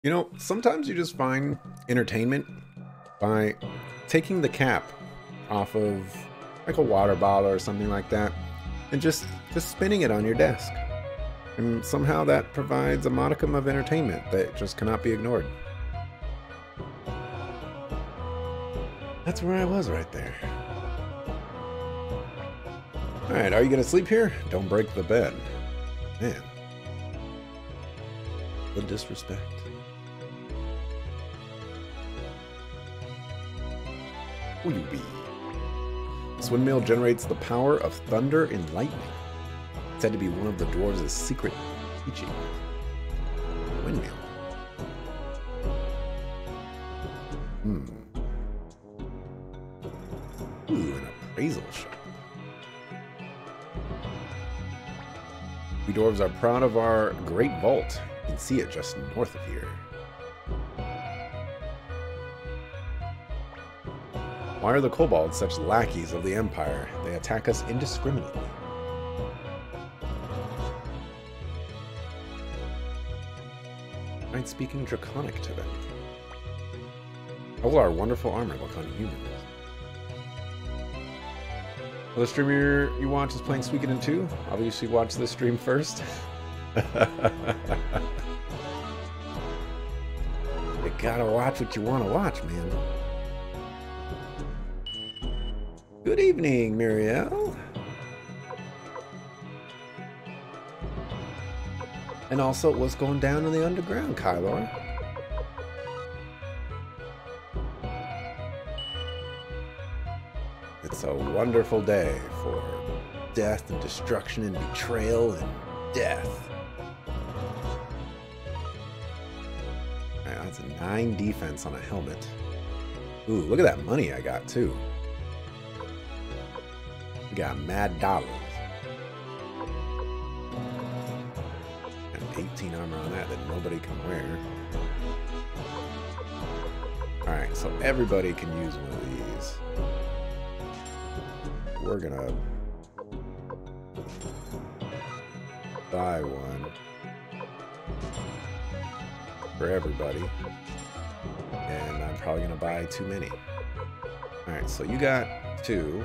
You know, sometimes you just find entertainment by taking the cap off of like a water bottle or something like that and just spinning it on your desk. And somehow that provides a modicum of entertainment that just cannot be ignored. That's where I was right there. Alright, are you gonna sleep here? Don't break the bed. Man. The disrespect. Will you be? This windmill generates the power of thunder and lightning. It's said to be one of the dwarves' secret teachings. Windmill. Ooh, an appraisal shop. We dwarves are proud of our great vault. You can see it just north of here. Why are the kobolds such lackeys of the Empire? They attack us indiscriminately. Try speaking Draconic to them. How will our wonderful armor look on humans? Well, the streamer you watch is playing Suikoden 2. Obviously, watch this stream first. You gotta watch what you want to watch, man. Good evening, Muriel. And also, what's going down in the underground, Kylor? It's a wonderful day for death and destruction and betrayal and death. Alright, that's a 9 defense on a helmet. Ooh, look at that money I got, too. We got mad dollars. And 18 armor on that nobody can wear. Alright, so everybody can use one of these. We're gonna buy one for everybody. And I'm probably gonna buy too many. Alright, so you got 2.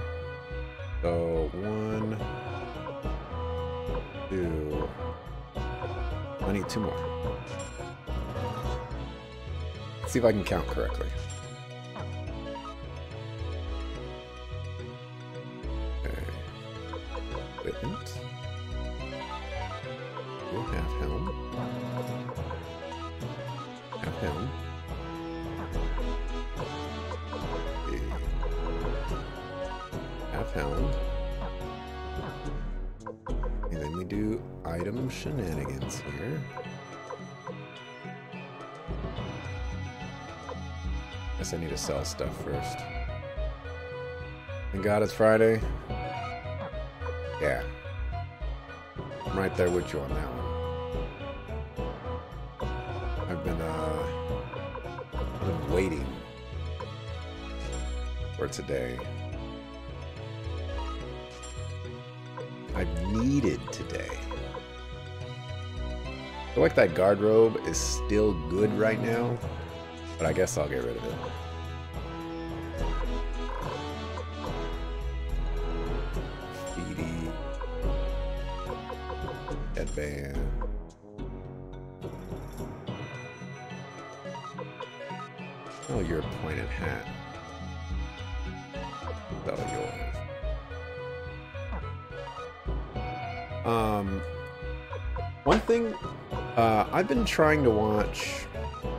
So 1, 2. I need 2 more. Let's see if I can count correctly. Okay. Equipment. Half helm. Half helm. Half helm. And then we do item shenanigans here. Guess I need to sell stuff first. Thank God it's Friday. Yeah. I'm right there with you on that one. I've been waiting for today. I've needed today. I feel like that guard robe is still good right now, but I guess I'll get rid of it. Speedy. Headband. Oh, your pointed hat. That's all yours. One thing, I've been trying to watch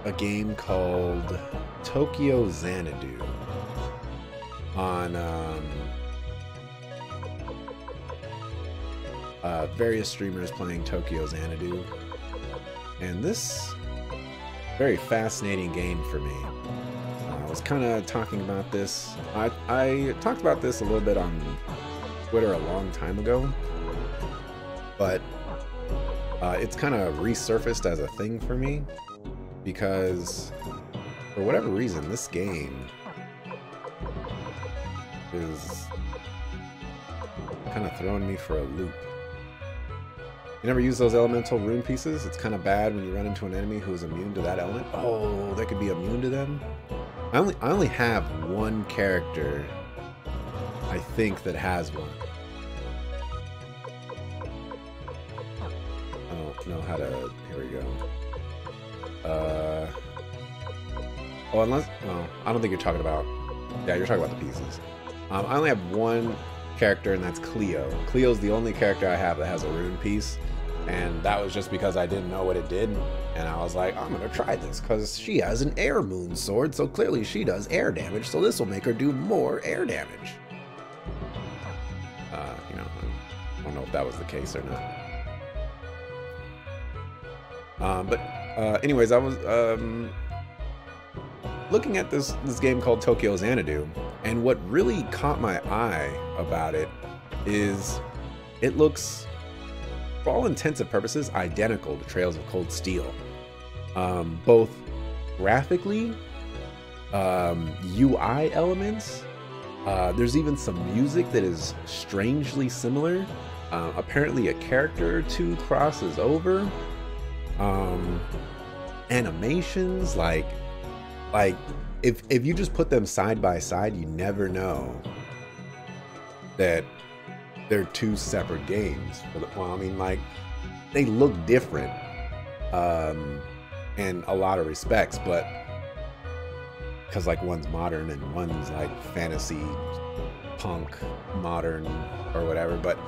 a game called Tokyo Xanadu on various streamers playing Tokyo Xanadu, and this very fascinating game for me. I was kind of talking about this. I talked about this a little bit on Twitter a long time ago, but it's kind of resurfaced as a thing for me because for whatever reason this game is kind of throwing me for a loop. You never use those elemental rune pieces? It's kind of bad when you run into an enemy who is immune to that element. Oh, they could be immune to them? I only have one character, I think, that has one. I don't know how to... Here we go. Oh, unless... Oh, I don't think you're talking about... Yeah, you're talking about the pieces. I only have one character, and that's Cleo. Cleo's the only character I have that has a rune piece. And that was just because I didn't know what it did. And I was like, I'm going to try this because she has an air moon sword. So clearly she does air damage. So this will make her do more air damage. You know, I don't know if that was the case or not. Anyways, I was looking at this game called Tokyo Xanadu. And what really caught my eye about it is it looks... for all intents and purposes, identical to Trails of Cold Steel. Both graphically, UI elements, there's even some music that is strangely similar. Apparently a character or two crosses over. Animations, like if you just put them side by side, you never know that they're two separate games. Well, I mean, like, they look different in a lot of respects, but because like one's modern and one's like fantasy punk modern or whatever, but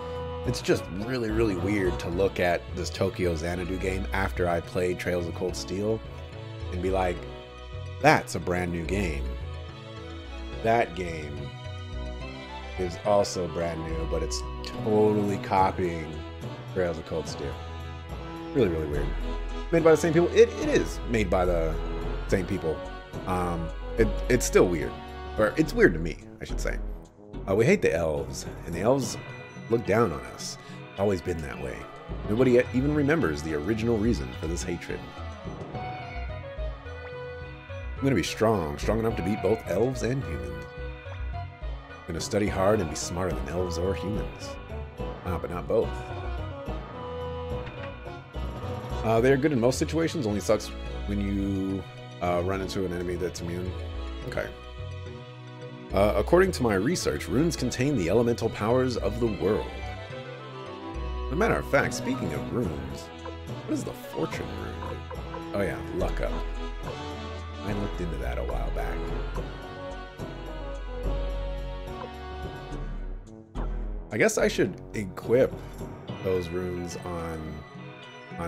it's just really, really weird to look at this Tokyo Xanadu game after I played Trails of Cold Steel and be like, that's a brand new game. That game is also brand new, but it's totally copying Trails of Cold Steel. Really, really weird. Made by the same people? It is made by the same people. It's still weird. Or it's weird to me, I should say. We hate the elves, and the elves look down on us. It's always been that way. Nobody even remembers the original reason for this hatred. I'm gonna be strong enough to beat both elves and humans. I'm gonna study hard and be smarter than elves or humans. But not both. They're good in most situations, only sucks when you run into an enemy that's immune. Okay. According to my research, runes contain the elemental powers of the world. As a matter of fact, speaking of runes, what is the fortune rune? Oh yeah, luck up. I looked into that a while back. I guess I should equip those runes on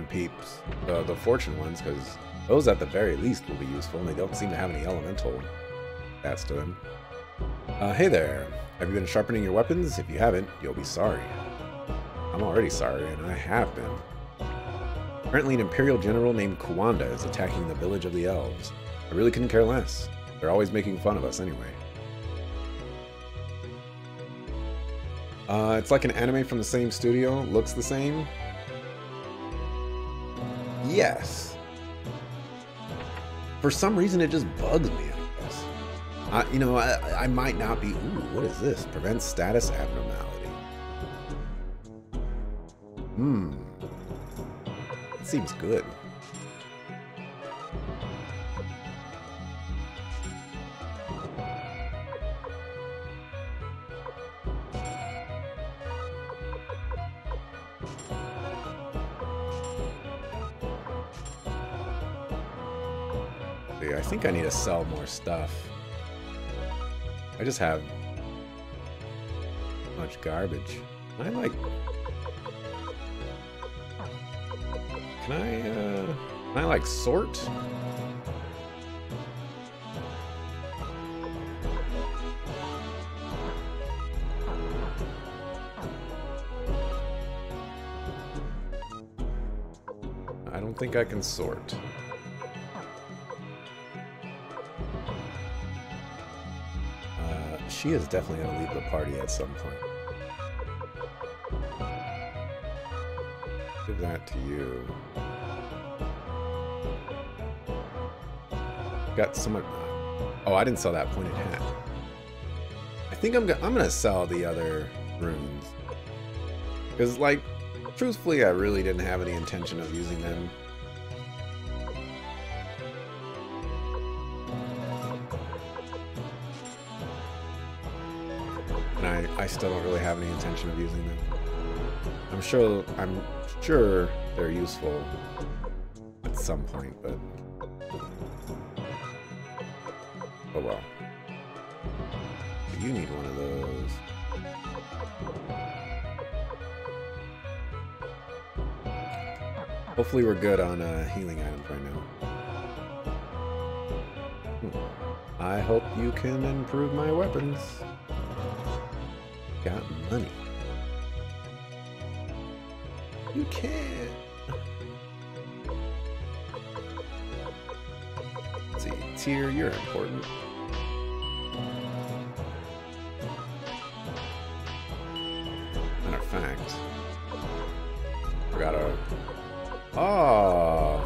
peeps, the fortune ones, because those at the very least will be useful, and they don't seem to have any elemental stats to them. Hey there, have you been sharpening your weapons? If you haven't, you'll be sorry. I'm already sorry, and I have been. Apparently an Imperial general named Kuwanda is attacking the village of the elves. I really couldn't care less. They're always making fun of us anyway. It's like an anime from the same studio. Looks the same. Yes. For some reason, it just bugs me, I guess. You know, I might not be... Ooh, what is this? Prevents status abnormality. It seems good. I think I need to sell more stuff. I just have much garbage. Can I like sort? I don't think I can sort. She is definitely going to leave the party at some point. Give that to you. Got so much. Oh, I didn't sell that pointed hat. I think I'm gonna sell the other runes, because like Truthfully, I really didn't have any intention of using them. And I still don't really have any intention of using them. I'm sure they're useful at some point, but oh well. You need one of those. Hopefully we're good on healing items right now. I hope you can improve my weapons. Got money. You can't. Let's see, Tyr, you're important. Matter of fact, forgot a. Oh,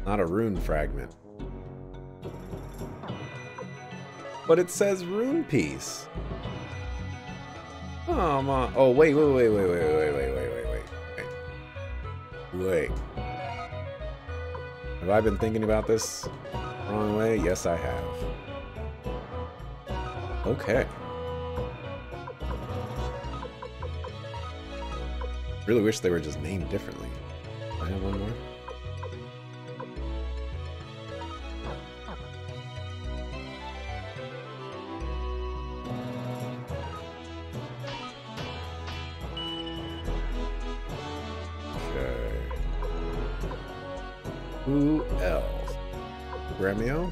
not a rune fragment, but it says rune piece. Oh, my. Oh, wait. Have I been thinking about this the wrong way? Yes, I have. Okay. Really wish they were just named differently. I have one more. Who else? Gremio?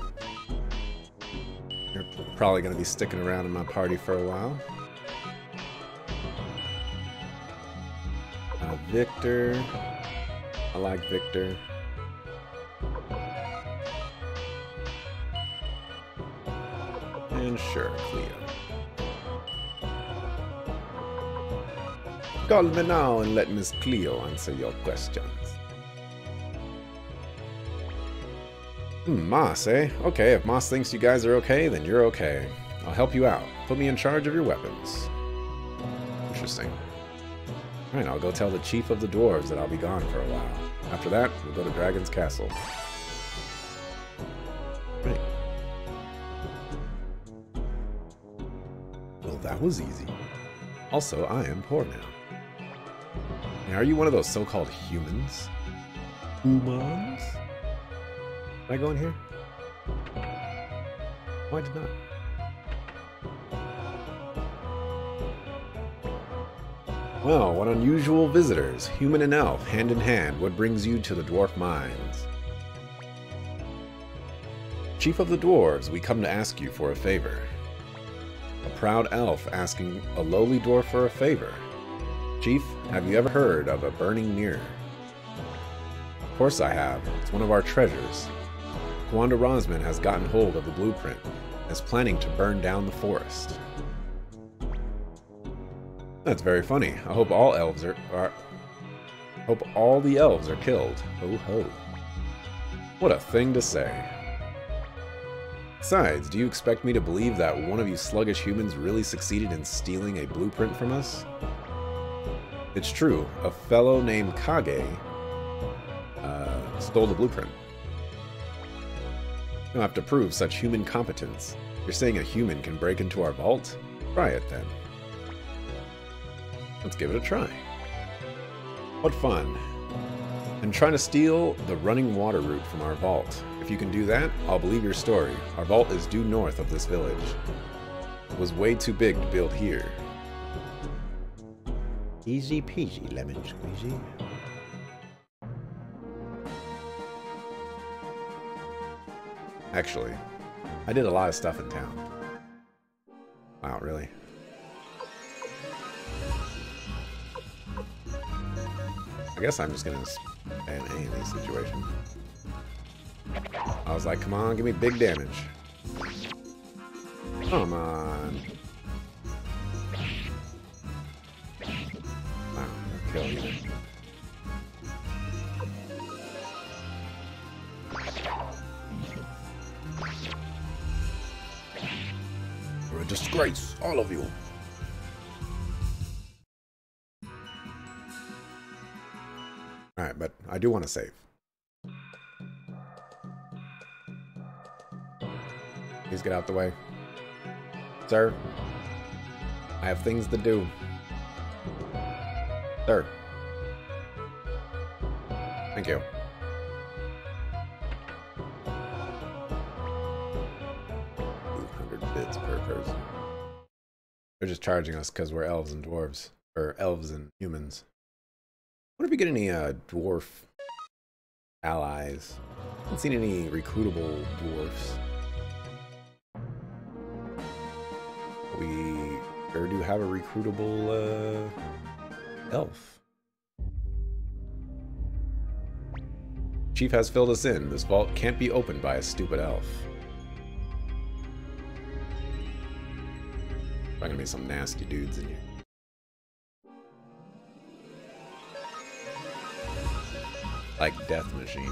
You're probably going to be sticking around in my party for a while. Victor. I like Victor. And sure, Cleo. Call me now and let Miss Cleo answer your questions. Moss, eh? Okay, if Moss thinks you guys are okay, then you're okay. I'll help you out. Put me in charge of your weapons. Interesting. Alright, I'll go tell the chief of the dwarves that I'll be gone for a while. After that, we'll go to Dragon's Castle. Right. Well, that was easy. Also, I am poor now. Now, are you one of those so-called humans? Humans? Did I go in here? Oh, I did not. Well, what unusual visitors, human and elf, hand in hand. What brings you to the dwarf mines? Chief of the dwarves, we come to ask you for a favor. A proud elf asking a lowly dwarf for a favor. Chief, have you ever heard of a burning mirror? Of course I have. It's one of our treasures. Kwanda Rosman has gotten hold of the blueprint and is planning to burn down the forest. That's very funny. I hope all elves hope all the elves are killed. Ho ho. What a thing to say. Besides, do you expect me to believe that one of you sluggish humans really succeeded in stealing a blueprint from us? It's true. A fellow named Kage stole the blueprint. You'll have to prove such human competence. You're saying a human can break into our vault? Try it then. Let's give it a try. What fun. And trying to steal the running water route from our vault. If you can do that, I'll believe your story. Our vault is due north of this village. It was way too big to build here. Easy peasy, lemon squeezy. Actually, I did a lot of stuff in town. Wow, really? I guess I'm just gonna ban A in these situations. I was like, come on, give me big damage. Come on. Wow, I'll kill you. You're a disgrace, all of you. I do want to save. Please get out the way. Sir, I have things to do. Sir. Thank you. Bits per person. They're just charging us because we're elves and dwarves. Or elves and humans. I wonder if we get any dwarf allies. I haven't seen any recruitable dwarfs. We sure do have a recruitable elf. Chief has filled us in. This vault can't be opened by a stupid elf. Probably gonna be some nasty dudes in here. Like Death Machine.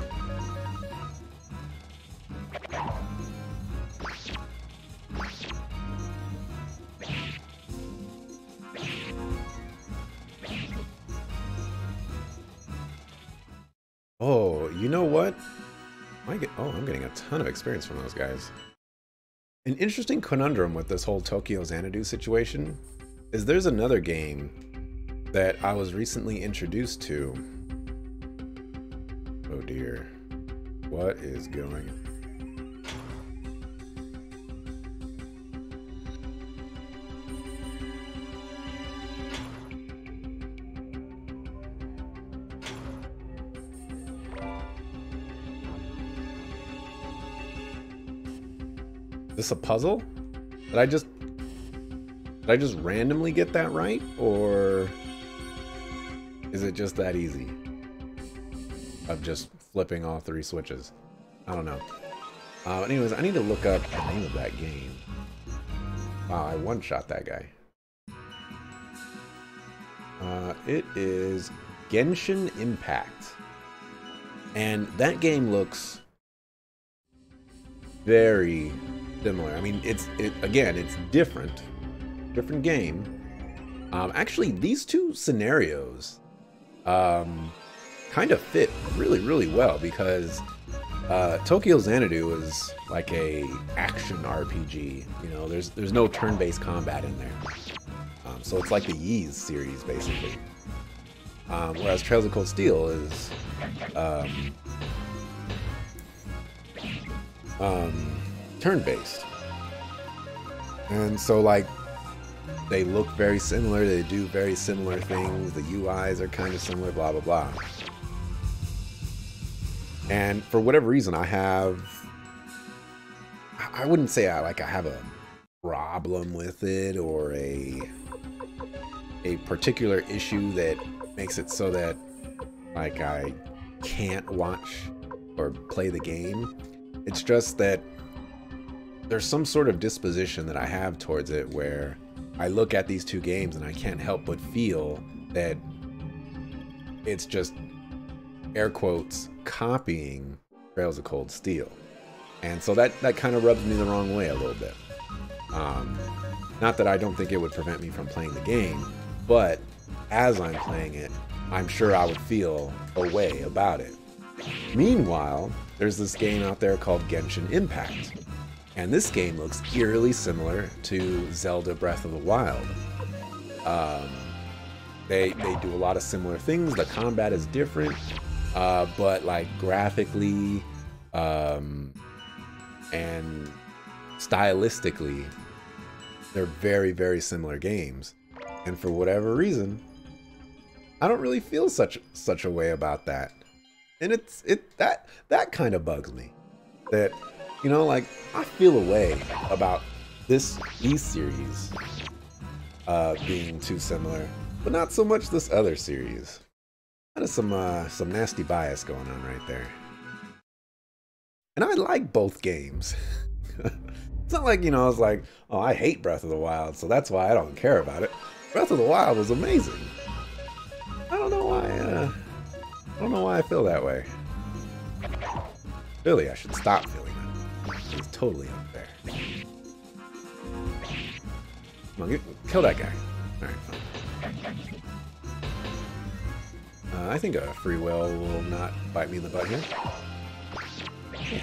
Oh, you know what? I'm getting a ton of experience from those guys. An interesting conundrum with this whole Tokyo Xanadu situation is there's another game that I was recently introduced to. Oh dear. What is going on? Is this a puzzle? Did I just randomly get that right? Or is it just that easy? Of just flipping all three switches. I don't know. Anyways, I need to look up the name of that game. Wow, I one-shot that guy. It is Genshin Impact. And that game looks very similar. I mean, it's different. Different game. Actually, these two scenarios kind of fit really well because Tokyo Xanadu is like a action RPG. You know, there's no turn-based combat in there, so it's like the Ys series basically. Whereas Trails of Cold Steel is turn-based, and so like they look very similar. They do very similar things. The UIs are kind of similar. Blah blah blah. And for whatever reason, I wouldn't say I have a problem with it or a particular issue that makes it so that like I can't watch or play the game. It's just that there's some sort of disposition that I have towards it where I look at these two games and I can't help but feel that it's just air quotes copying Trails of Cold Steel, and so that kind of rubs me the wrong way a little bit. Not that I don't think it would prevent me from playing the game, but as I'm playing it, I'm sure I would feel a way about it. Meanwhile, there's this game out there called Genshin Impact, and this game looks eerily similar to Zelda Breath of the Wild. They do a lot of similar things. The combat is different. But like graphically and stylistically, they're very similar games. And for whatever reason, I don't really feel such a way about that. And that kind of bugs me. That, you know, like I feel a way about these series being too similar, but not so much this other series. That is some nasty bias going on right there. And I like both games. It's not like, you know, I was like, oh, I hate Breath of the Wild, so that's why I don't care about it. Breath of the Wild was amazing. I don't know why I feel that way. Really, I should stop feeling that. It's totally unfair. Come on, kill that guy. Alright, fine. I think a free will not bite me in the butt here. Yeah.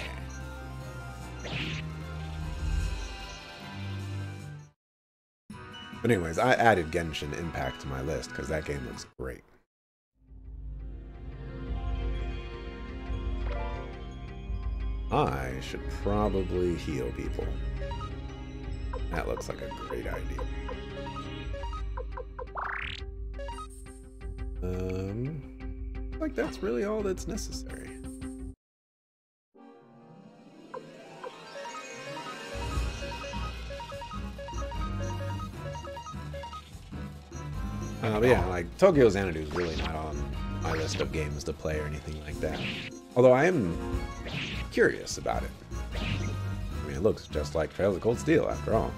But anyways, I added Genshin Impact to my list because that game looks great. I should probably heal people. That looks like a great idea. Like that's really all that's necessary. But yeah, like Tokyo Xanadu is really not on my list of games to play or anything like that. Although I am curious about it. I mean, it looks just like Trails of Cold Steel after all.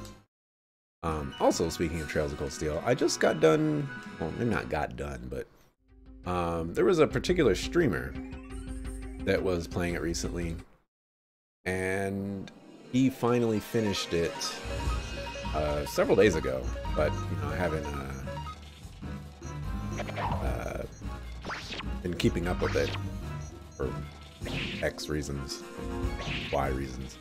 Also, speaking of Trails of Cold Steel, I just got done, well, maybe not got done, but there was a particular streamer that was playing it recently, and he finally finished it several days ago, but you know, I haven't been keeping up with it for X reasons, Y reasons.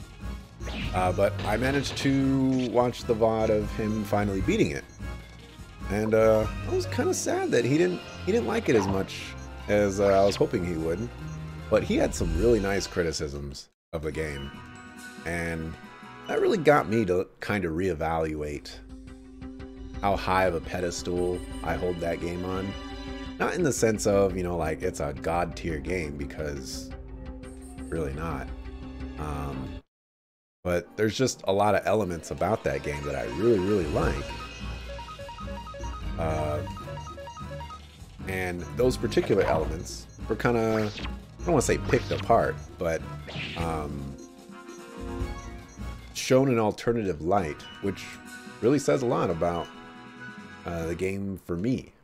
But I managed to watch the VOD of him finally beating it, and I was kind of sad that he didn't like it as much as I was hoping he would. But he had some really nice criticisms of the game, and that really got me to kind of reevaluate how high of a pedestal I hold that game on. Not in the sense of, you know, like it's a god tier game, because really not. But there's just a lot of elements about that game that I really, really like. And those particular elements were kind of, I don't want to say picked apart, but shown an alternative light, which really says a lot about the game for me.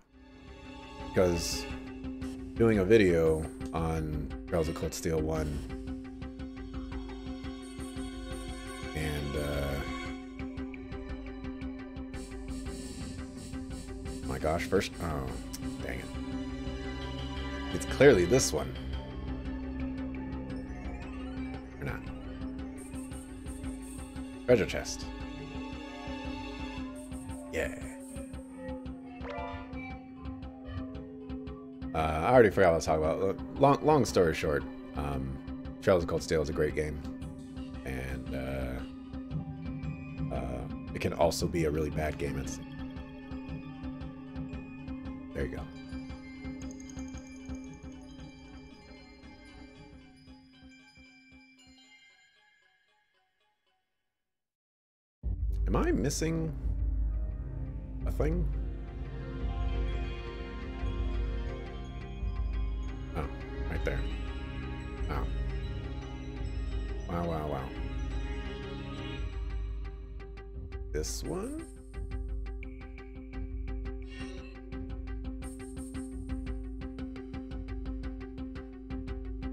Because doing a video on Trails of Cold Steel 1 and oh my gosh, first, oh dang it, it's clearly this one or not. Treasure chest, yeah. I already forgot what I was talking about. Long story short, Trails of Cold Steel is a great game, and it can also be a really bad game. There you go. Am I missing a thing? Oh, right there. Wow. Wow, wow, wow. This one?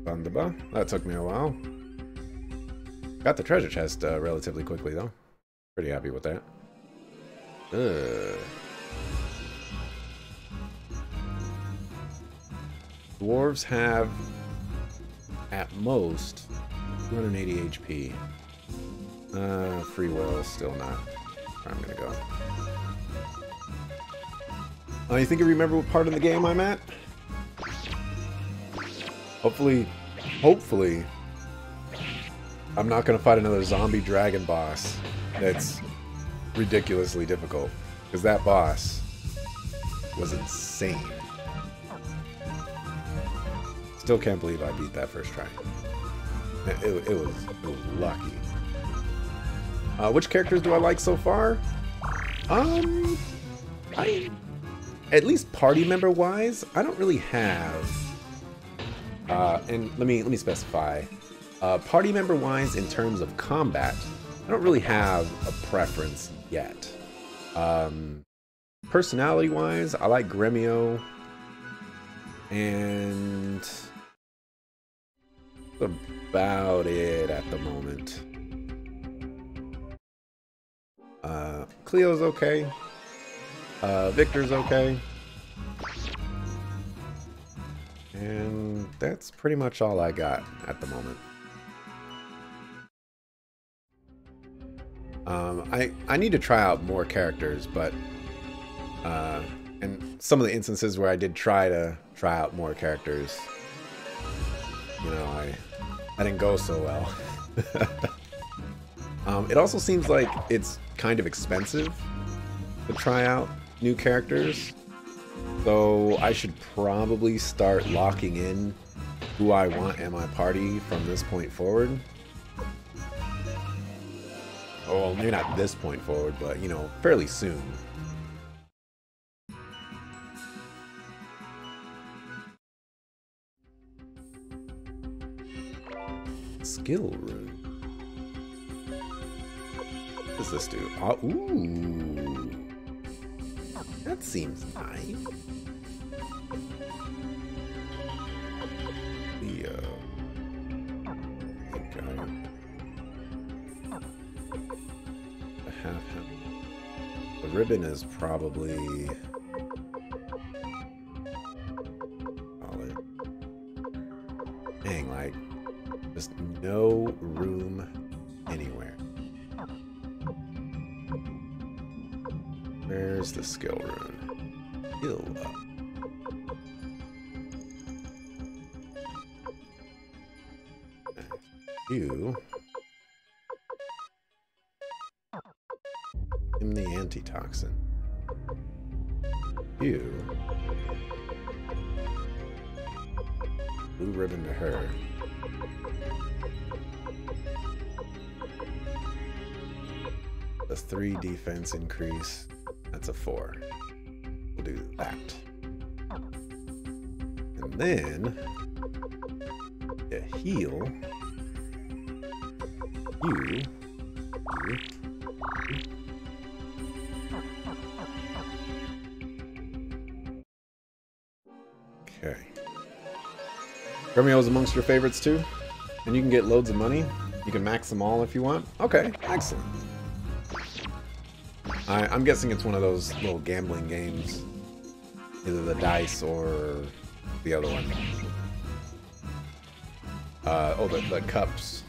Thunderba. That took me a while. Got the treasure chest relatively quickly, though. Pretty happy with that. Dwarves have, at most, 280 HP. Free will, still not where I'm gonna go. You think you remember what part of the game I'm at? Hopefully, I'm not gonna fight another zombie dragon boss that's ridiculously difficult, because that boss was insane. Still can't believe I beat that first try. It was lucky. Which characters do I like so far? At least party member wise, I don't really have. And let me specify. Party member wise, in terms of combat, I don't really have a preference yet. Personality wise, I like Gremio, and that's about it at the moment. Cleo's okay. Victor's okay. And that's pretty much all I got at the moment. I need to try out more characters, but and some of the instances where I did try out more characters, you know, I didn't go so well. It also seems like it's kind of expensive to try out new characters, so I should probably start locking in who I want in my party from this point forward. Oh, well, maybe not this point forward, but, you know, fairly soon. Skill room. What does this do? Oh, ooh. That seems nice. The ribbon is probably solid. Dang, like, just no room anywhere. Where's the skill rune? Skill up. You. Him the antitoxin. You. Blue ribbon to her. The 3 defense increase. That's a 4. We'll do that. And then a heal. You. Okay. Gremio's amongst your favorites too? And you can get loads of money? You can max them all if you want? Okay, excellent. I'm guessing it's one of those little gambling games. Either the dice or the other one. Oh, the cups.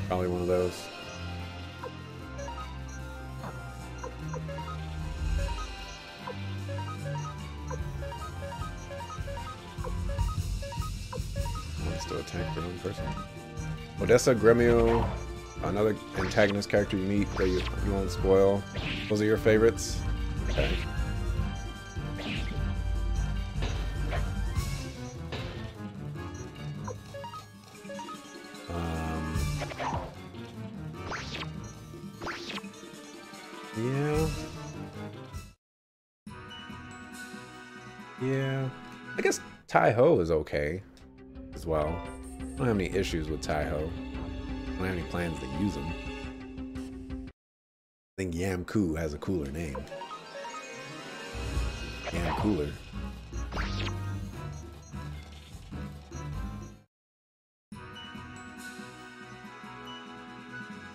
Probably one of those. Wants to attack their own person. Odessa, Gremio, another antagonist character you meet that you won't spoil. Those are your favorites? Okay. Yeah. I guess Tai-Ho is okay as well. I don't have any issues with Tai-Ho. I don't have any plans to use him. I think Yam-Ku has a cooler name. Yam-Cooler.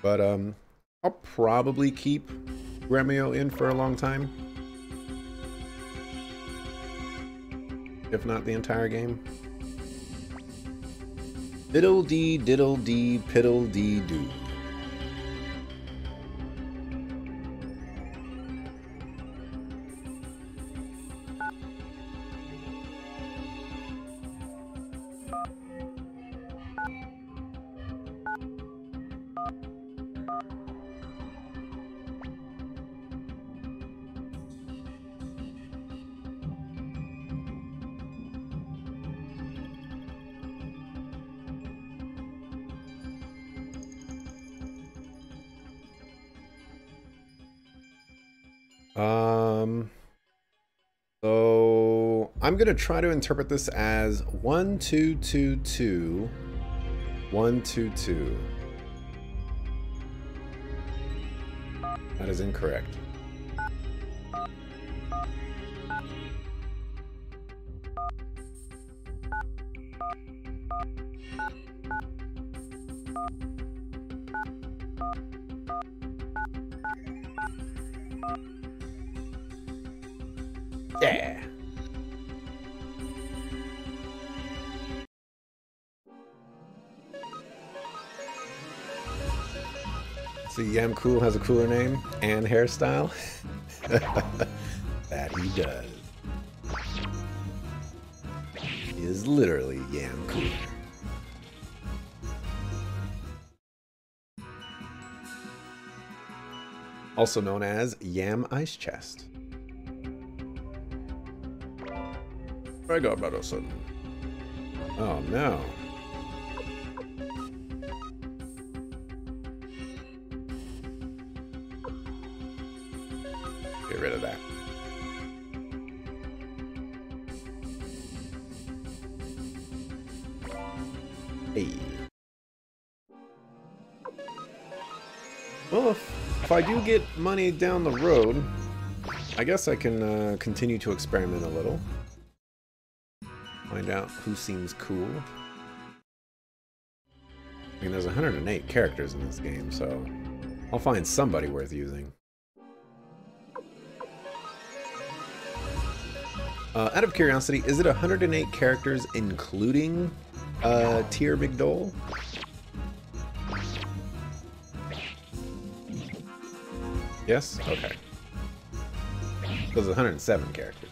But I'll probably keep Gremio in for a long time. If not the entire game. Diddle-dee, diddle-dee, piddle-dee-doo. So I'm gonna try to interpret this as 1 2 2 2 1 2 2. That is incorrect. Yeah. So Yam Cool has a cooler name and hairstyle? That he does. He is literally Yam Cooler. Also known as Yam Ice Chest. I got about a sudden. Oh no. Get rid of that. Hey. Well, if I do get money down the road, I guess I can continue to experiment a little. Find out who seems cool. I mean, there's 108 characters in this game, so I'll find somebody worth using. Out of curiosity, is it 108 characters including Tier McDole? Yes? Okay. So it's 107 characters.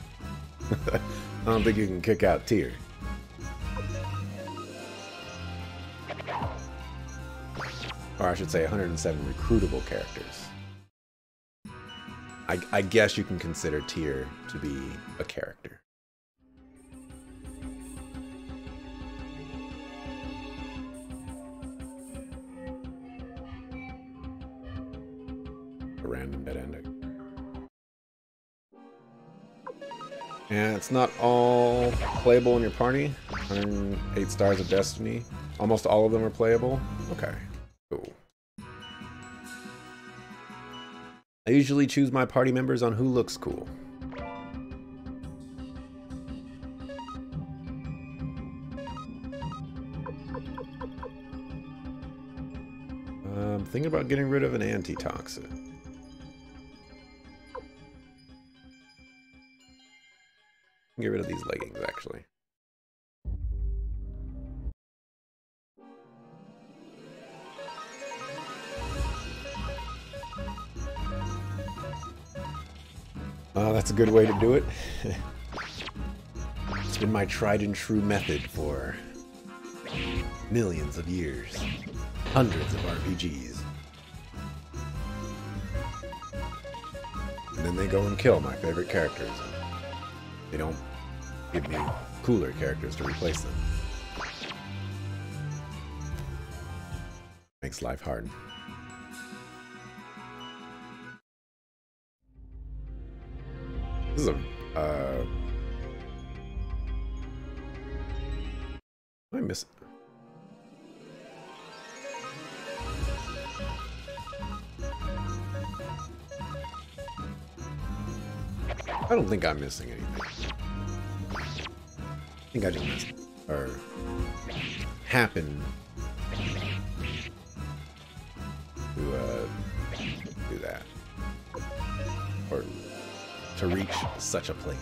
I don't think you can kick out Tier. Or I should say 107 recruitable characters. I guess you can consider Tier to be a character. A random dead ending. And it's not all playable in your party. 108 Stars of Destiny. Almost all of them are playable. Okay, cool. I usually choose my party members on who looks cool. I'm thinking about getting rid of an antitoxin. Get rid of these leggings, actually. Oh, that's a good way to do it. It's been my tried and true method for millions of years. Hundreds of RPGs. And then they go and kill my favorite characters. They don't give me cooler characters to replace them. Makes life hard. This is a I miss. I don't think I'm missing anything. I think I just missed, or happen to do that, or to reach such a place.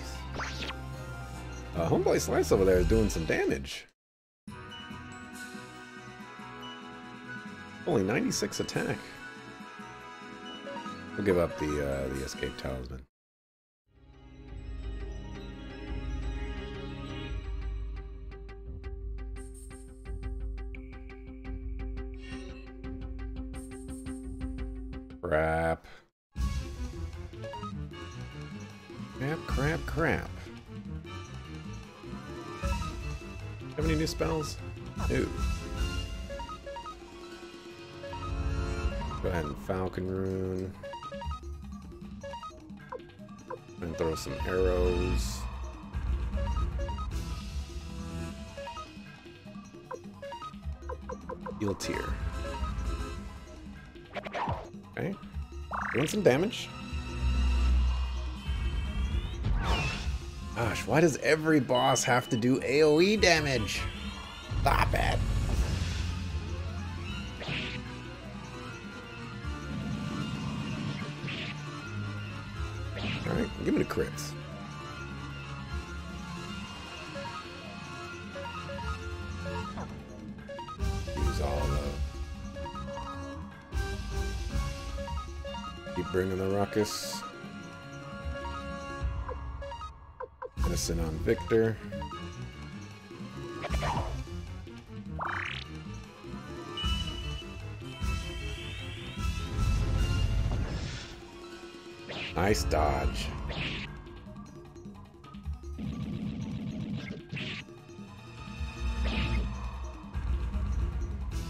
Homeboy Slice over there is doing some damage. Only 96 attack. We'll give up the escape talisman. Crap. Crap. Have any new spells? No. Go ahead and Falcon Rune. And throw some arrows. Heal Tier. Okay. Doing some damage. Gosh, why does every boss have to do AoE damage? Stop it. Alright, give me the crits. Use all Keep bringing the ruckus. Medicine on Victor. Nice dodge.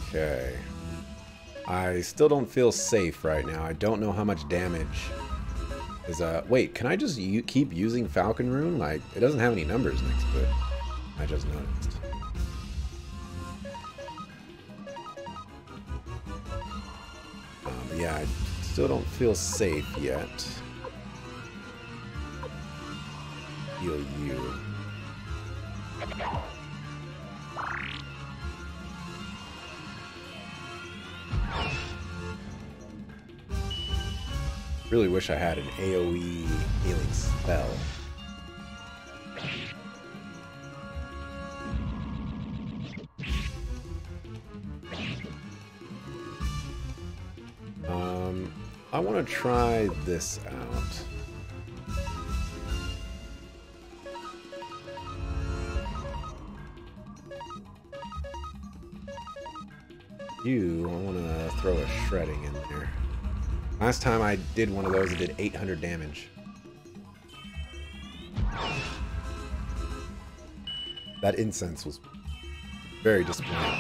Okay. I still don't feel safe right now. I don't know how much damage is wait, can I just keep using Falcon Rune? Like, it doesn't have any numbers next to it. I just noticed. But yeah, I still don't feel safe yet. Heal you. Really wish I had an AoE healing spell. I want to try this out. I want to throw a shredding in there. Last time I did one of those, it did 800 damage. That incense was very disappointing.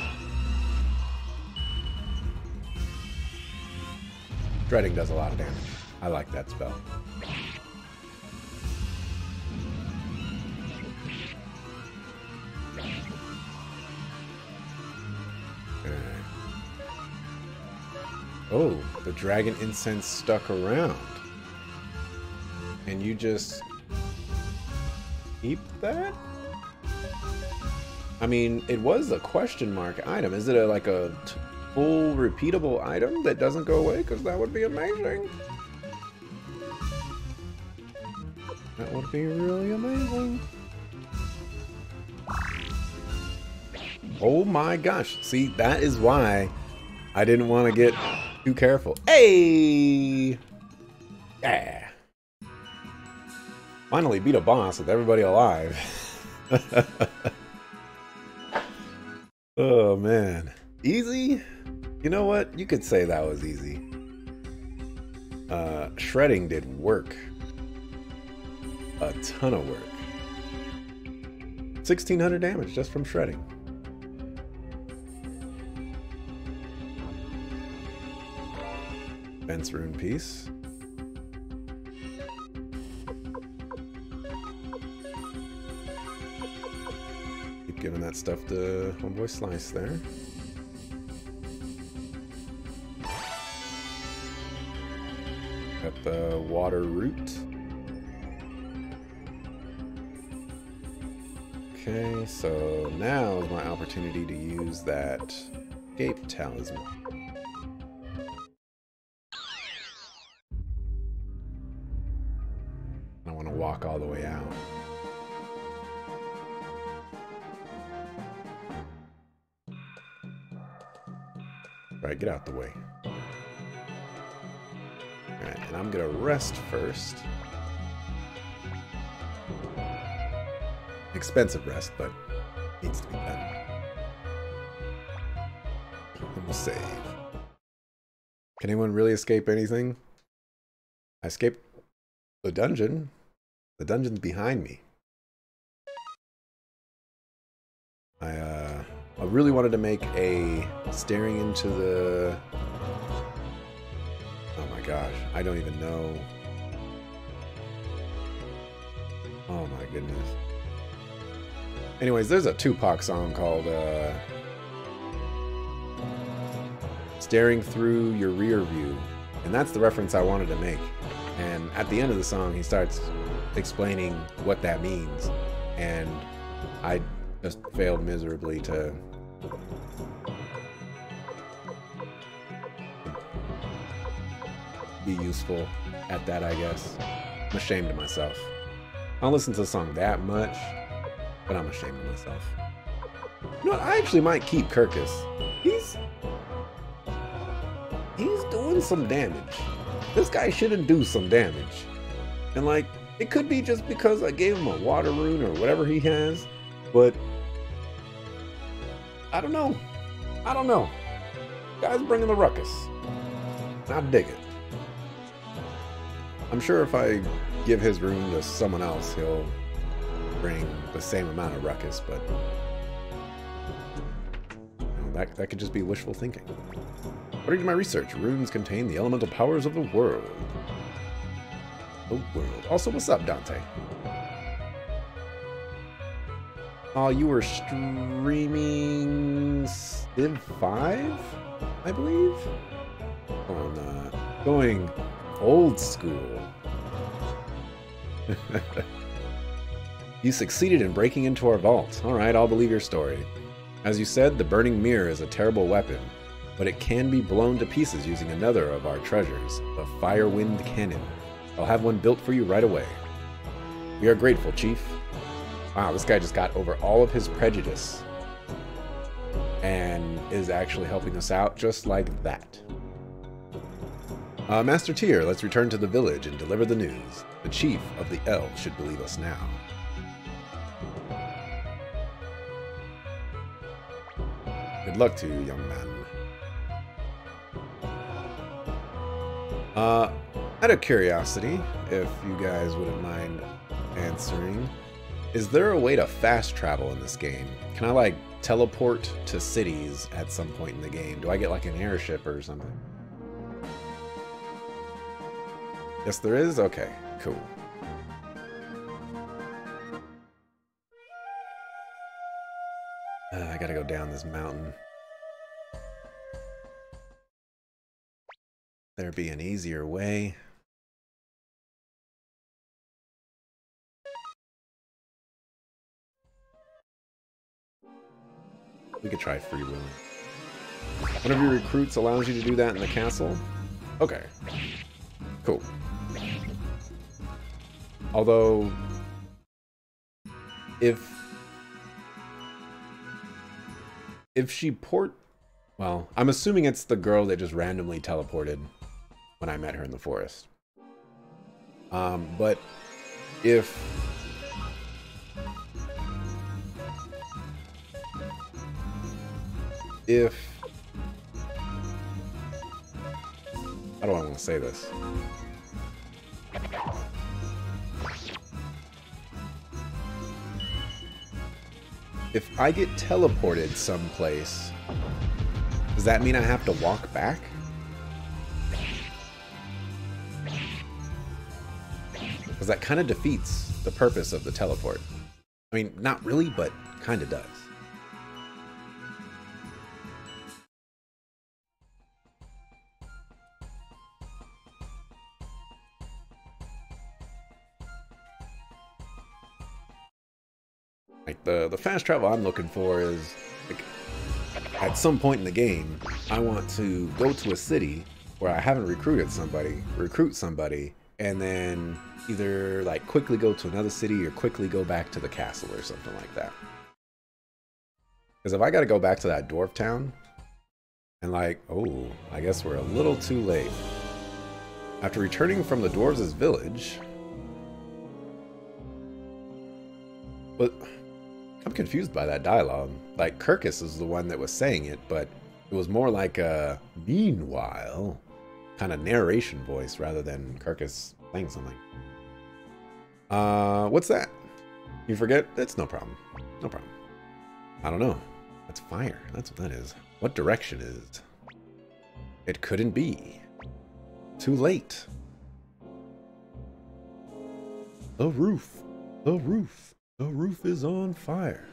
Shredding does a lot of damage. I like that spell. Oh, the dragon incense stuck around. And you just keep that? I mean, it was a question mark item. Is it like a full repeatable item that doesn't go away? Because that would be amazing. That would be really amazing. Oh my gosh. See, that is why I didn't want to get too careful. Hey! Yeah. Finally beat a boss with everybody alive. Oh man. Easy? You know what? You could say that was easy. Shredding did work. A ton of work. 1600 damage just from shredding. Fence rune piece. Keep giving that stuff to homeboy Slice there. Got the water root. Okay, so now is my opportunity to use that escape talisman. I want to walk all the way out. Right, get out the way. Alright, and I'm gonna rest first. Expensive rest, but needs to be done. And we'll save. Can anyone really escape anything? I escaped the dungeon. The dungeon's behind me. I really wanted to make a staring into the... Oh my gosh, I don't even know. Oh my goodness. Anyways, there's a Tupac song called Staring Through Your Rear View. And that's the reference I wanted to make. And at the end of the song, he starts explaining what that means. And I just failed miserably to be useful at that, I guess. I'm ashamed of myself. I don't listen to the song that much, but I'm ashamed of myself. You know what? I actually might keep Kirkus. He's doing some damage. this guy shouldn't do some damage. And like, it could be just because I gave him a water rune or whatever he has, but I don't know. I don't know. Guy's bringing the ruckus. I dig it. I'm sure if I give his rune to someone else, he'll bring the same amount of ruckus, but you know, that could just be wishful thinking. According to my research, runes contain the elemental powers of the world. Also, what's up, Dante? Oh, you were streaming Civ 5, I believe? On, going old school. You succeeded in breaking into our vault. Alright, I'll believe your story. As you said, the burning mirror is a terrible weapon, but it can be blown to pieces using another of our treasures, the Firewind Cannon. I'll have one built for you right away. We are grateful, Chief. Wow, this guy just got over all of his prejudice and is actually helping us out just like that. Master Tyr, let's return to the village and deliver the news. The chief of the elves should believe us now. Good luck to you, young man. Out of curiosity, if you guys wouldn't mind answering, is there a way to fast travel in this game? Can I, like, teleport to cities at some point in the game? Do I get, like, an airship or something? Yes, there is? Okay, cool. I gotta go down this mountain. There be an easier way. We could try free willing. One of your recruits allows you to do that in the castle? Okay. Cool. Although, if she well, I'm assuming it's the girl that just randomly teleported when I met her in the forest. But if how do I want to say this? If I get teleported someplace, does that mean I have to walk back? Because that kind of defeats the purpose of the teleport. I mean, not really, but kind of does. Like the fast travel I'm looking for is, like, at some point in the game, I want to go to a city where I haven't recruit somebody, and then either like quickly go to another city or quickly go back to the castle or something like that. Because if I got to go back to that dwarf town, and like, oh, I guess we're a little too late. After returning from the dwarves' village, but I'm confused by that dialogue. Like, Kirkus is the one that was saying it, but it was more like a meanwhile kind of narration voice rather than Kirkus saying something. What's that? You forget? It's no problem. No problem. I don't know. That's fire. That's what that is. What direction is? It couldn't be. Too late. The roof. The roof. The roof is on fire.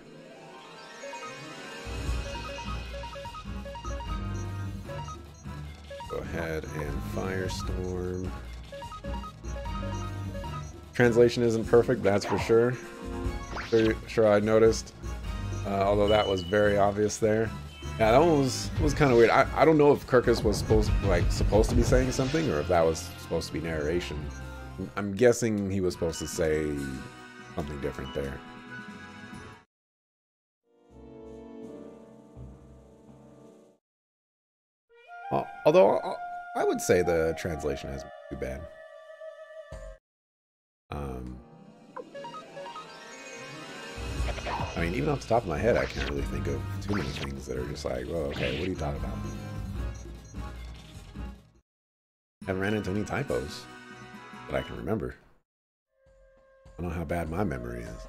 Go ahead and firestorm. Translation isn't perfect, that's for sure. Sure I noticed. Although that was very obvious there. Yeah, that one was kind of weird. I don't know if Kirkus was supposed to be saying something, or if that was supposed to be narration. I'm guessing he was supposed to say something different there. Although I would say the translation isn't too bad. I mean, even off the top of my head, I can't really think of too many things that are just like, well, okay, what are you talking about? Haven't ran into any typos that I can remember. I don't know how bad my memory is.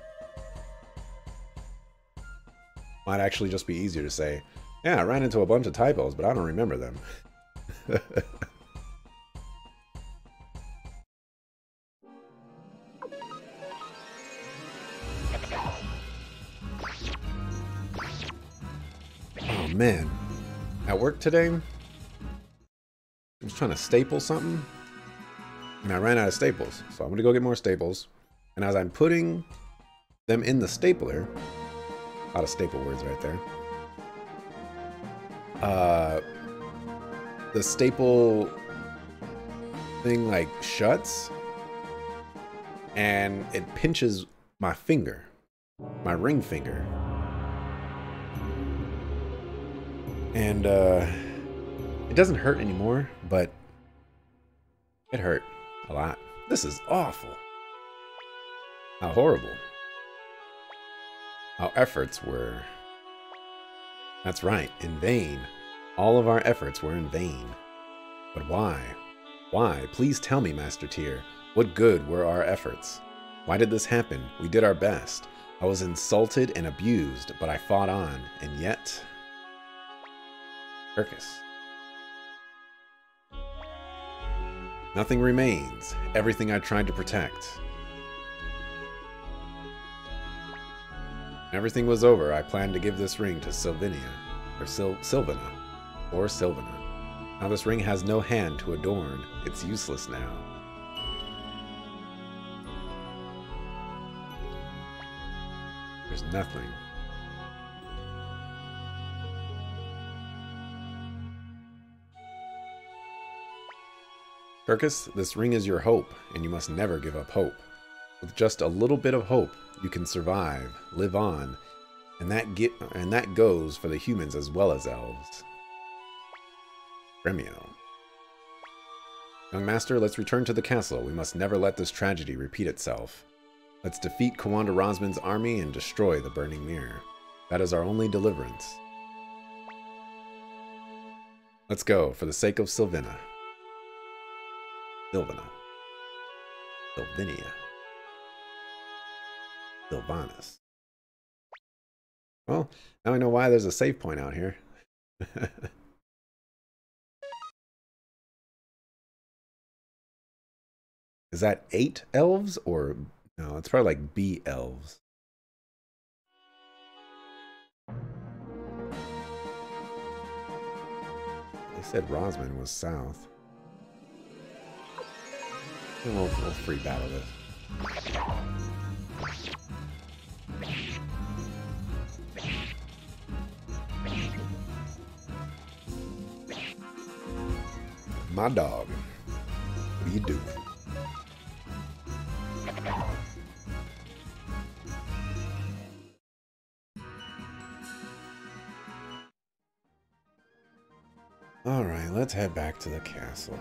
Might actually just be easier to say, yeah, I ran into a bunch of typos, but I don't remember them. Oh man, at work today, I was trying to staple something, and I ran out of staples. So I'm gonna go get more staples. And as I'm putting them in the stapler, a lot of staple words right there. The staple thing like shuts, and it pinches my finger, my ring finger. And it doesn't hurt anymore, but it hurt a lot. This is awful. How horrible. Our efforts were... That's right, in vain. All of our efforts were in vain. But why? Why? Please tell me, Master Tyr. What good were our efforts? Why did this happen? We did our best. I was insulted and abused, but I fought on, and yet... Circus. Nothing remains. Everything I tried to protect. When everything was over, I planned to give this ring to Sylvania, or Sylvana. Now this ring has no hand to adorn. It's useless now. There's nothing. Circus, this ring is your hope, and you must never give up hope. With just a little bit of hope, you can survive, live on, and that goes for the humans as well as elves. Gremio. Young master, let's return to the castle. We must never let this tragedy repeat itself. Let's defeat Kawanda Rosman's army and destroy the Burning Mirror. That is our only deliverance. Let's go, for the sake of Sylvina. Sylvania. Sylvanas. Well, now I know why there's a save point out here. Is that 8 elves or no? It's probably like B elves. They said Rosman was south. We'll free battle this. My dog. What are you doing? Alright, let's head back to the castle.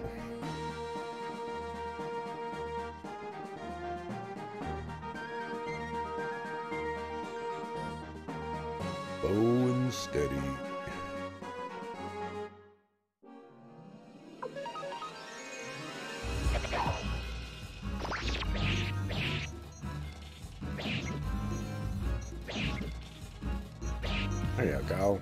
Slow and steady. There you go.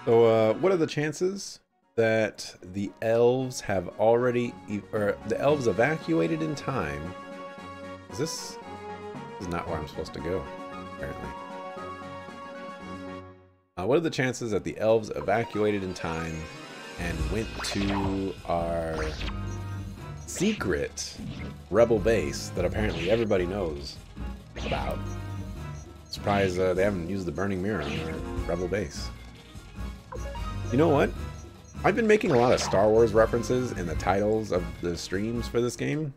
So, what are the chances that the elves have already, or the elves evacuated in time? This is not where I'm supposed to go, apparently. What are the chances that the elves evacuated in time and went to our secret rebel base that apparently everybody knows about? Surprised they haven't used the Burning Mirror on our rebel base. You know what? I've been making a lot of Star Wars references in the titles of the streams for this game.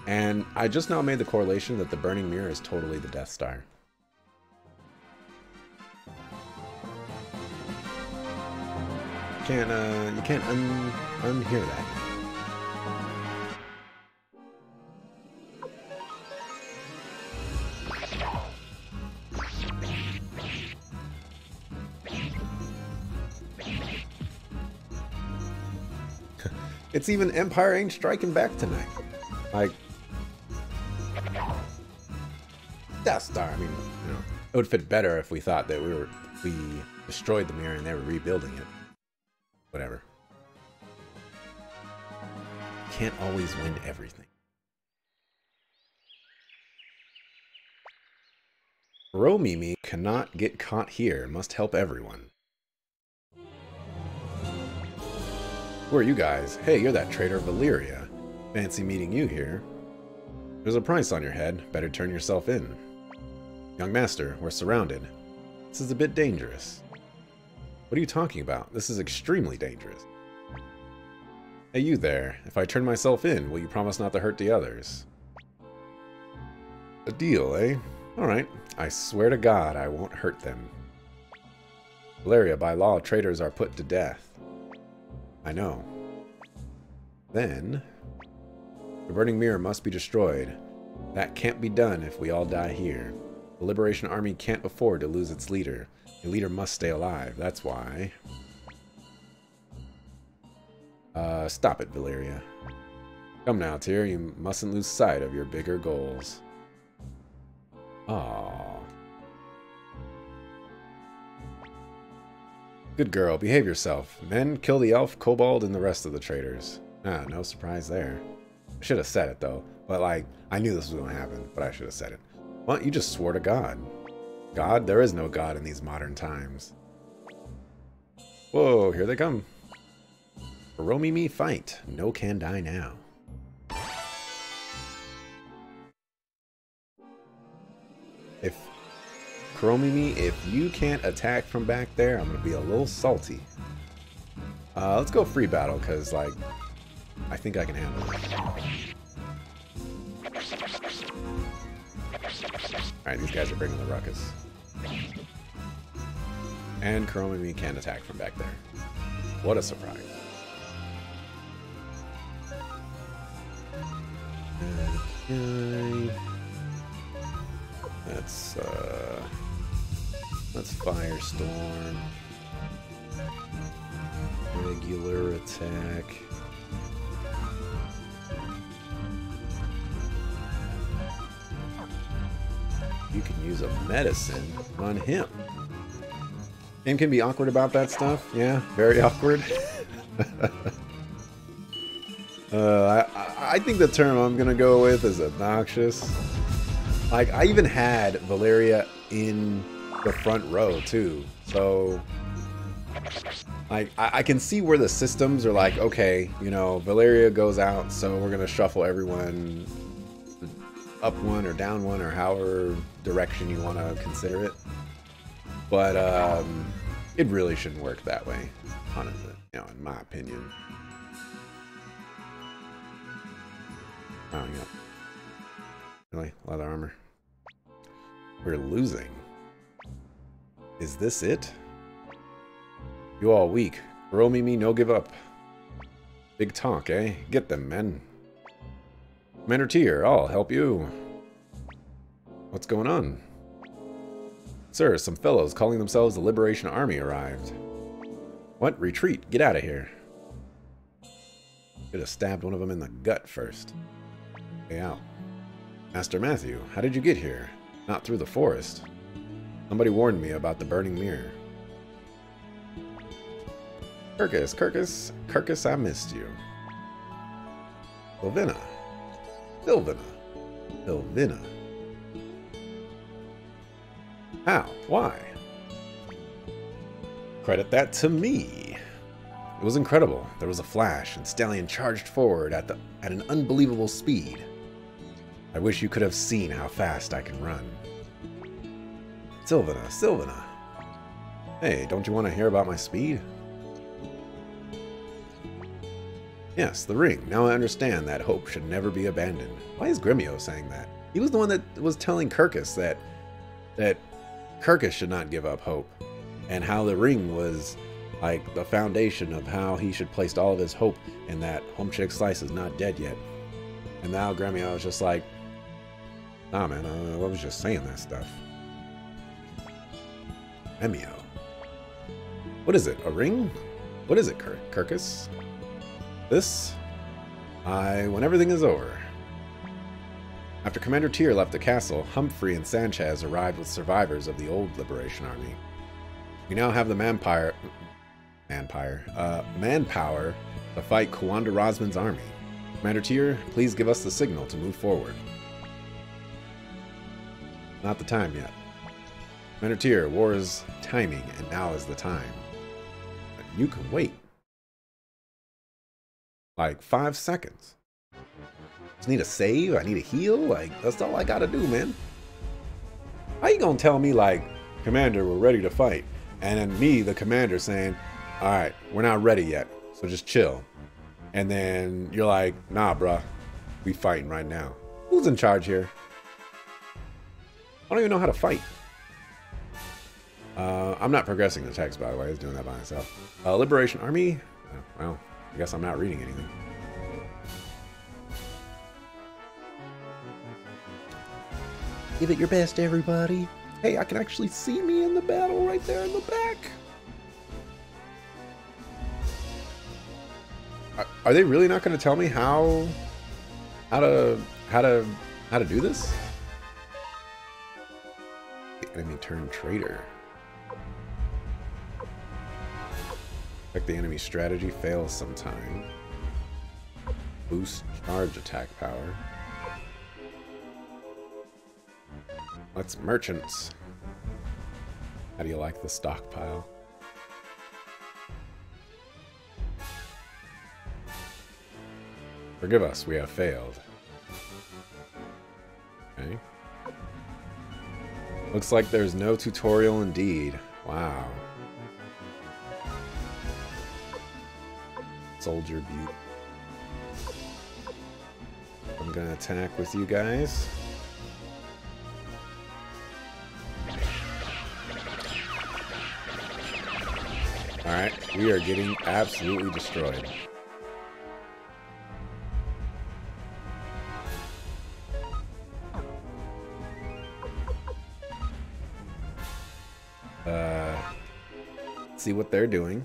And I just now made the correlation that the burning mirror is totally the Death Star. You can't unhear that. It's even Empire ain't striking back tonight. Like, Death Star. I mean, you know, it would fit better if we thought that we destroyed the mirror and they were rebuilding it. Whatever. Can't always win everything. Romimi cannot get caught here. Must help everyone. Who are you guys? Hey, you're that traitor Valeria. Fancy meeting you here. There's a price on your head. Better turn yourself in. Young master, we're surrounded. This is a bit dangerous. What are you talking about? This is extremely dangerous. Hey, you there. If I turn myself in, will you promise not to hurt the others? A deal, eh? Alright. I swear to God I won't hurt them. Valeria, by law, traitors are put to death. I know. Then, the burning mirror must be destroyed. That can't be done if we all die here. The Liberation Army can't afford to lose its leader. The leader must stay alive. That's why. Stop it, Valeria. Come now, Tyr. You mustn't lose sight of your bigger goals. Aww. Good girl. Behave yourself. Men, kill the elf, kobold, and the rest of the traitors. Ah, no surprise there. I should have said it, though. But, like, I knew this was going to happen, but I should have said it. Well, you just swore to God. God? There is no God in these modern times. Whoa, here they come. Romimi fight. No can die now. If Kuromimi, if you can't attack from back there, I'm gonna be a little salty. Let's go free battle, because, like, I think I can handle it. Alright, these guys are bringing the ruckus. And Kuromimi can't attack from back there. What a surprise. Okay. Let's Firestorm. Regular attack. You can use a medicine on him. Game can be awkward about that stuff. Yeah, very awkward. I think the term I'm gonna go with is obnoxious. Like, I even had Valeria in the front row too, so like I can see where the systems are like, okay, you know, Valeria goes out, so we're gonna shuffle everyone up one or down one or however direction you want to consider it. But it really shouldn't work that way, honestly, you know, in my opinion. Oh, yeah. Really? Leather armor? We're losing. Is this it? You all weak. Romimi, no give up. Big talk, eh? Get them, men. Commander Tyr, I'll help you. What's going on? Sir, some fellows calling themselves the Liberation Army arrived. What? Retreat. Get out of here. Should have stabbed one of them in the gut first. Way out. Master Matthew, how did you get here? Not through the forest. Somebody warned me about the burning mirror. Kirkus, I missed you. Sylvina. How? Why? Credit that to me. It was incredible. There was a flash, and Stallion charged forward at an unbelievable speed. I wish you could have seen how fast I can run. Sylvina. Hey, don't you want to hear about my speed? Yes, the ring. Now I understand that hope should never be abandoned. Why is Gremio saying that? He was the one that was telling Kirkus that Kirkus should not give up hope, and how the ring was like the foundation of how he should place all of his hope in that Home Chick Slice is not dead yet. And now Gremio was just like, nah man, I was just saying that stuff. Gremio. What is it, a ring? What is it, Kirkus? This? When everything is over. After Commander Tyr left the castle, Humphrey and Sanchez arrived with survivors of the old Liberation Army. We now have the manpower to fight Kawanda Rosman's army. Commander Tyr, please give us the signal to move forward. Not the time yet. Commander Tyr, war is timing, and now is the time. But you can wait. Like 5 seconds. Just need a save, I need a heal, like, that's all I gotta do, man. How you gonna tell me, like, Commander, we're ready to fight, and then me, the commander, saying, alright, we're not ready yet, so just chill. And then you're like, nah, bruh, we fighting right now. Who's in charge here? I don't even know how to fight. I'm not progressing the text, by the way. I was doing that by myself. Liberation Army? Well, I guess I'm not reading anything. Give it your best, everybody. Hey, I can actually see me in the battle right there in the back. Are they really not going to tell me how to do this? The enemy turned traitor. Like the enemy strategy fails sometime. Boost charge attack power. Let's merchants. How do you like the stockpile? Forgive us, we have failed. Okay. Looks like there's no tutorial indeed. Wow. Soldier Butte. I'm gonna attack with you guys. Alright, we are getting absolutely destroyed. See what they're doing.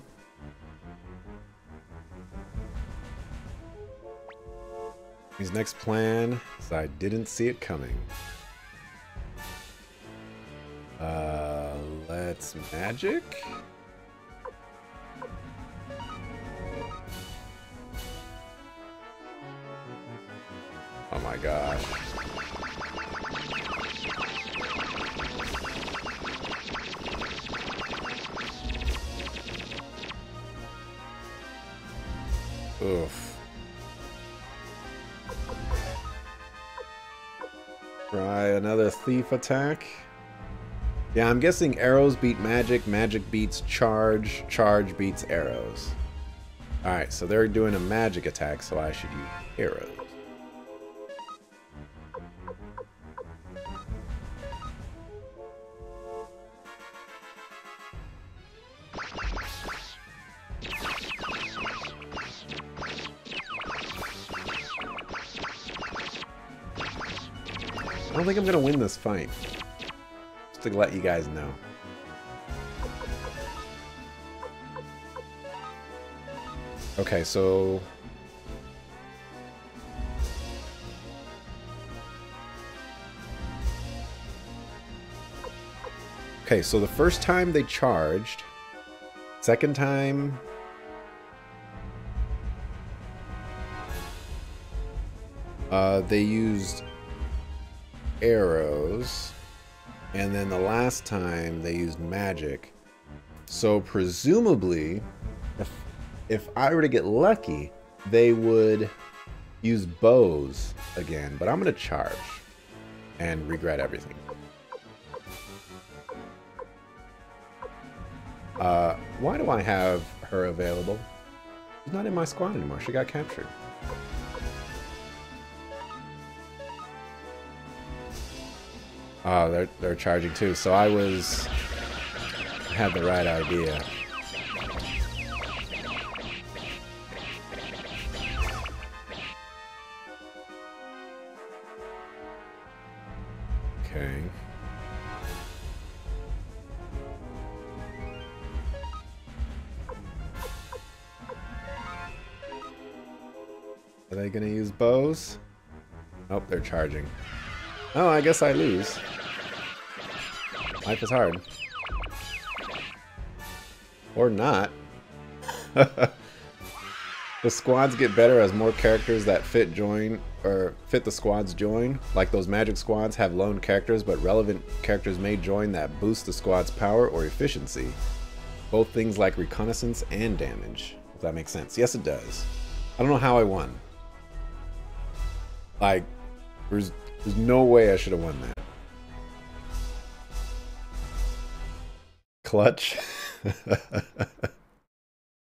His next plan is I didn't see it coming. Let's magic. Oh my gosh. Oof. Try another thief attack. Yeah, I'm guessing arrows beat magic, magic beats charge, charge beats arrows. Alright, so they're doing a magic attack, so I should use arrows. I don't think I'm gonna win this fight. Just to let you guys know. Okay, so... Okay, so the first time they charged, second time... they used arrows, and then the last time they used magic. So presumably, if I were to get lucky, they would use bows again, but I'm gonna charge and regret everything. Why do I have her available? She's not in my squad anymore. She got captured. Oh, they're charging too. So I had the right idea. Okay. Are they gonna use bows? Nope, they're charging. Oh, I guess I lose. Life is hard. Or not. The squads get better as more characters that fit the squads join. Like those magic squads have lone characters, but relevant characters may join that boost the squad's power or efficiency. Both things like reconnaissance and damage. If that makes sense. Yes, it does. I don't know how I won. Like, there's no way I should have won that. Clutch.